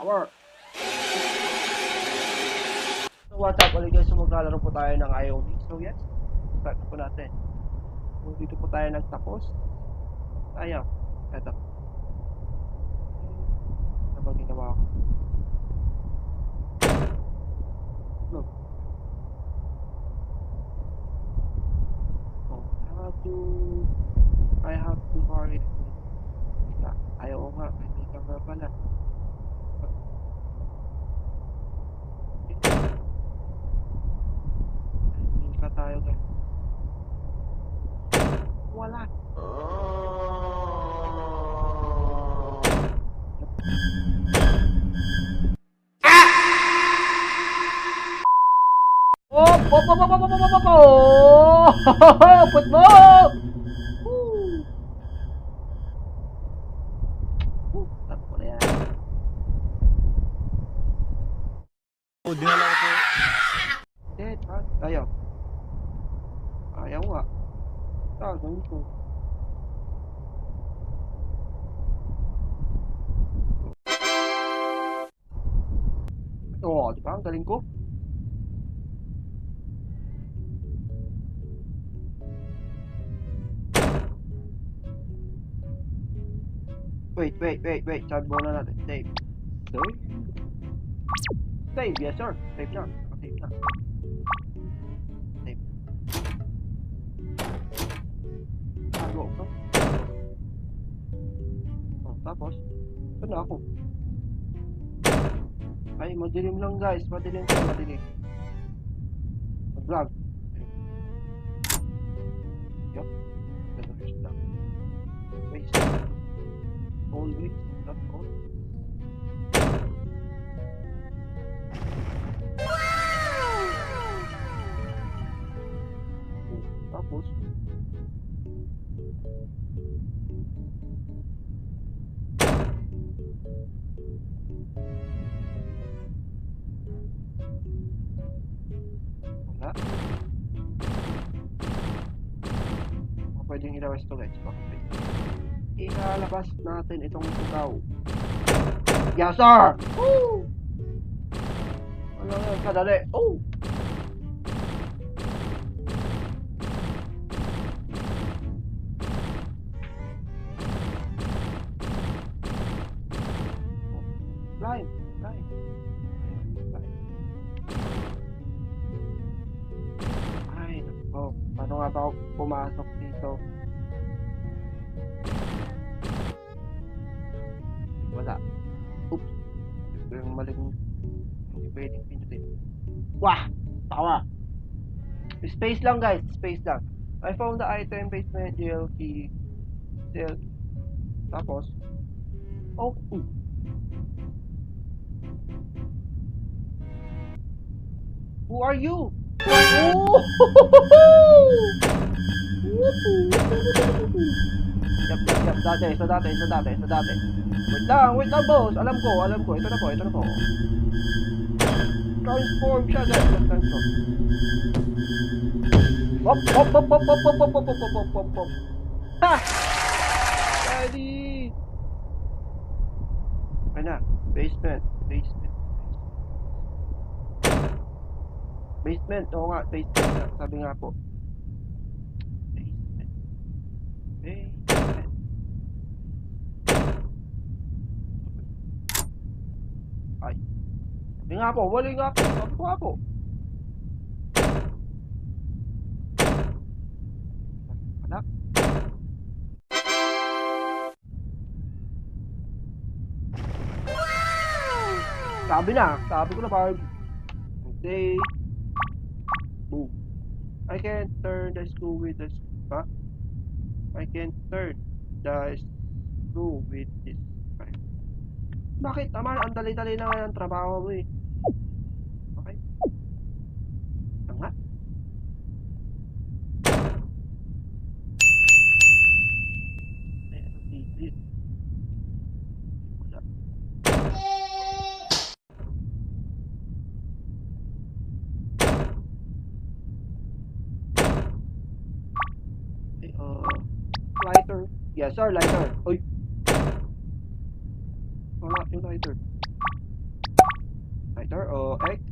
Power! So what's up ulit guys, so maglalaro po tayo ng IOD. So yes, start po natin. So dito po tayo nagtapos. Ayaw, eto. Ano ba ginawa ko? No. Oh, I have to hurry. Ayaw nga, may camera pala. Hindi pa tayo guys. Wala. Put mo! Takbo na yan. Dinala ko po. Dead, ha? Ayaw. Ayaw nga. Gawin ko. Oo, di ba? Ang galing ko. Wait. Sabi muna natin. Save. Save, yes sir. Save na. Save na. Save. Tago ko. Oh, tapos, ito na ako. Ay, madilim lang guys. Madilim. Mag-vlog. Yup. Ganun lang. Wait. Always. Not all. Tapos, wala. Pwedeng ilabas ito guys. Okay. Ilalabas natin itong tugaw. Yes sir! Woo! Ano yan? Kadali. Oh! Fly. Ay, nako. Paano nga ba ako pumasok dito? Wala. Oops. Ito yung maling hindi pwedeng pindutin. Wah! Tawa! Space lang guys. Space lang. I found the item basement jail key. Tapos, oh, who are you? Oh! Yap. Dati. Wait lang, boss. Alam ko. Ito na po. Transform siya, guys. Transform. Hop. Ha! Daddy! Ay na. Basement. Oo nga, basement. Sabi nga po. Basement. Ay. Sabi nga po, wali nga po. Sabi ko nga po. Anak. Sabi ko na ba? Okay. Boom. I can turn the screw with this. Huh? I can turn the screw with this. Bakit naman? Ang dali-dali na nga ng trabaho mo eh. Okay. Tanga. Meron dito. Wala. Lighter. Yes sir, lighter. Uy. Wala yung lighter. Enter o X.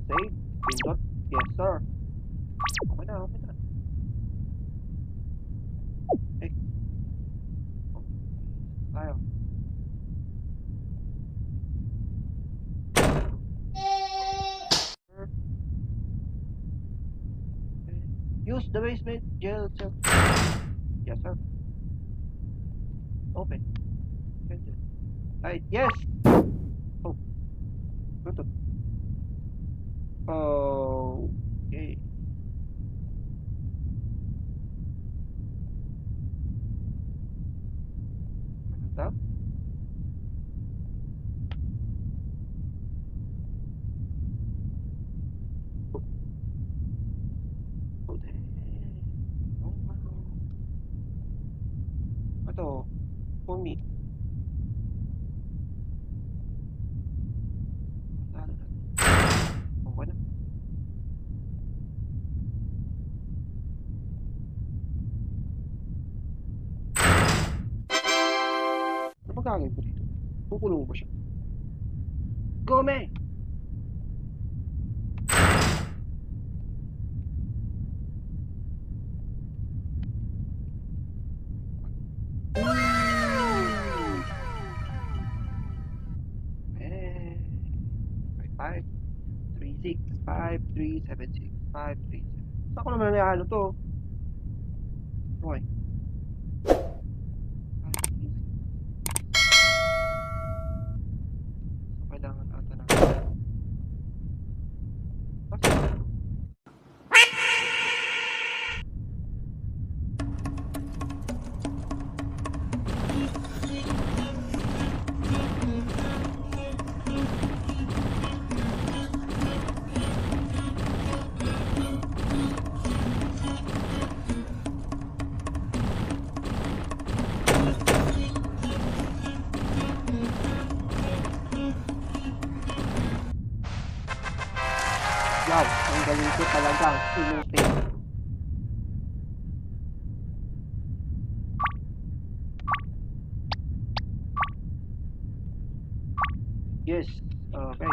Save. Pindot. Yes, sir. Okay na, okay na. X. Okay. Tayo. Sir. Okay. Use the basement jail cell. Yes, sir. Open. Enter. Right. Yes. Oh. Bluetooth. Oh. Okay. Tap. Oh. Oh, dang. Oh, wow. Ito. For me. Matalo natin. Okay na. Ano ba gagawin ko dito? Kukulong ko ba siya? Gome! Eh. 5, 3, 6, 5, 3, 7, 6, 5, 3, 7. Saan ko naman nangyalo to? Okay. 5, 3, 7. So, kailangan ata na. Basta. Wow, ang galing ko talaga. Inutin. Yes. Okay.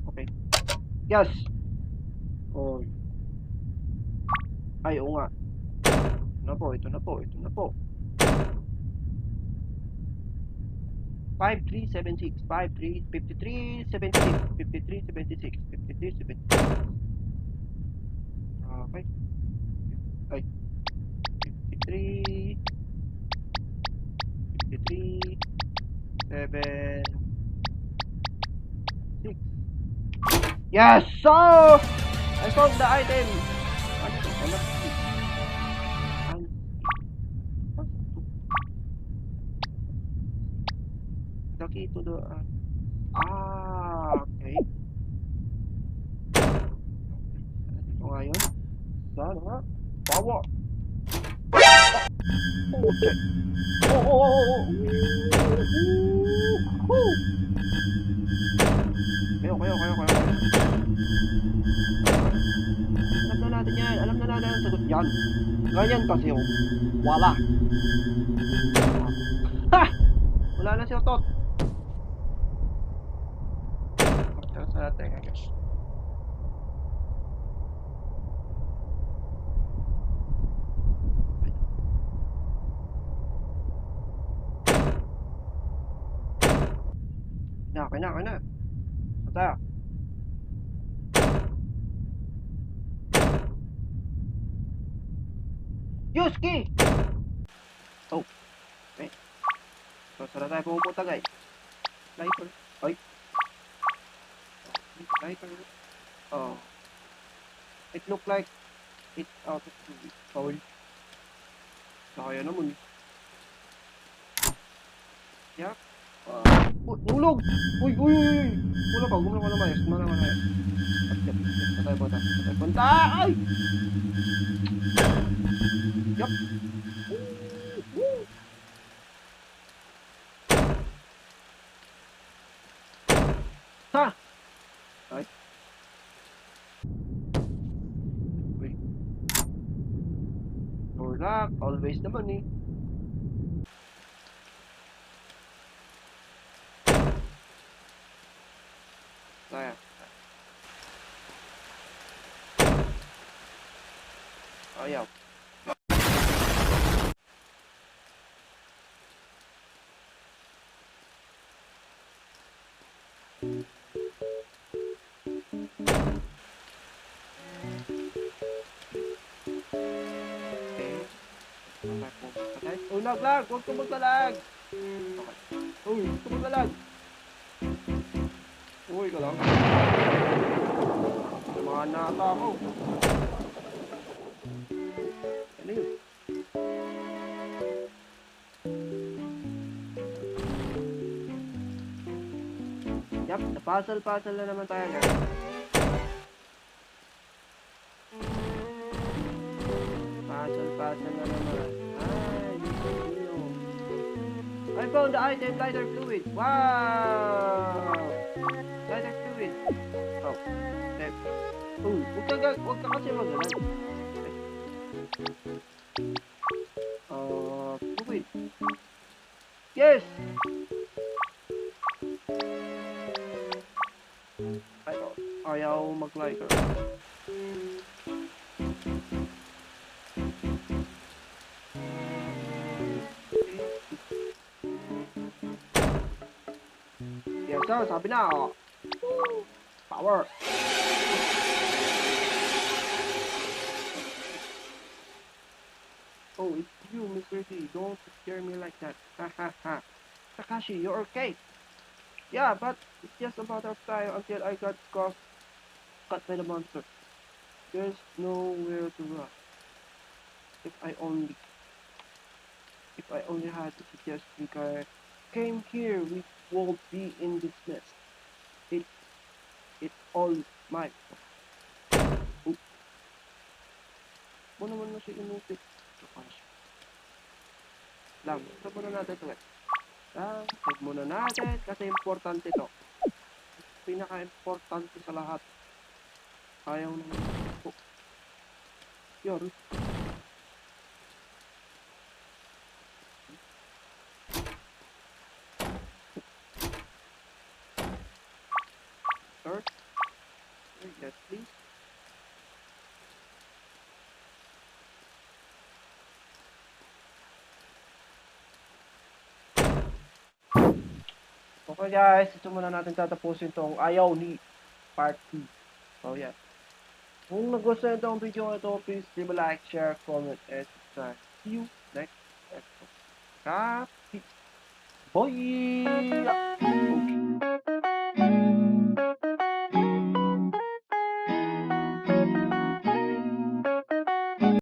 Okay. Yes. Oh. Ay, oo nga. Ito na po, ito na po, ito na po. 5, 3, 7, 6, 5, 3, 53, 76, 53, 76, 53, 76. Okay. Ay, 53, 53, 7, 6. Yes! So, I found the item. Ano to? Ano? Ano? The key to the... okay. Dito nga yun. Sana nga. Bawa. Oh, check. Oh. Kayo. Alam na natin yan. Alam na natin ang sagot yan. Ganyan kasi oh. Wala. Ha! Wala na si Otot. Pagkala sa natin, I guess. Okay na. Basta. Yuski! Oh. Okay. So, saan tayo pupunta guys? Sniper. Ay. Sniper. Oh. It look like it's out of the foul. Kaya naman eh. Yeah. Nulog! Uy! Gumula ka na mayas. Patay punta! Ay! Yup! Ha! Ay. Uy. Door lock. Always naman eh. Ayan. Ayaw. Okay. Patay. Oh, lag! Huwag ka maglalag! Okay. Uy, huwag ka maglalag! Uy, ka lang. Mga nata ako. Ano yun? Yup, puzzle na naman tayo guys. Puzzle na naman. Ay, dito. I found the item, lighter fluid. Wow! Lighter fluid. Oh, step. Uy, huwag ka kasi magalan. Fluid. Yes! Ay, oh, ayaw mag-lighter. Yes, sir. Sabi na, oh. Power. Oh, it's you, Mr. D. Don't scare me like that. Ha ha ha. Takashi, you're okay. Yeah, but it's just a matter of time until I got caught by the monster. There's nowhere to run. If I only had to suggest we came here, we won't be in this mess. It's all my fault. Oh, mo naman na siya inupit. Lang, save muna natin ito. Save muna natin kasi importante to. Pinaka-importante sa lahat. Ayaw naman. Oh. Yun. Sir? Yes, please. Okay guys, ito muna natin tatapusin tong ayaw ni part 2. So yeah. Kung nagustuhan itong video ito, please leave a like, share, comment, and subscribe. See you next episode. Copy. Bye!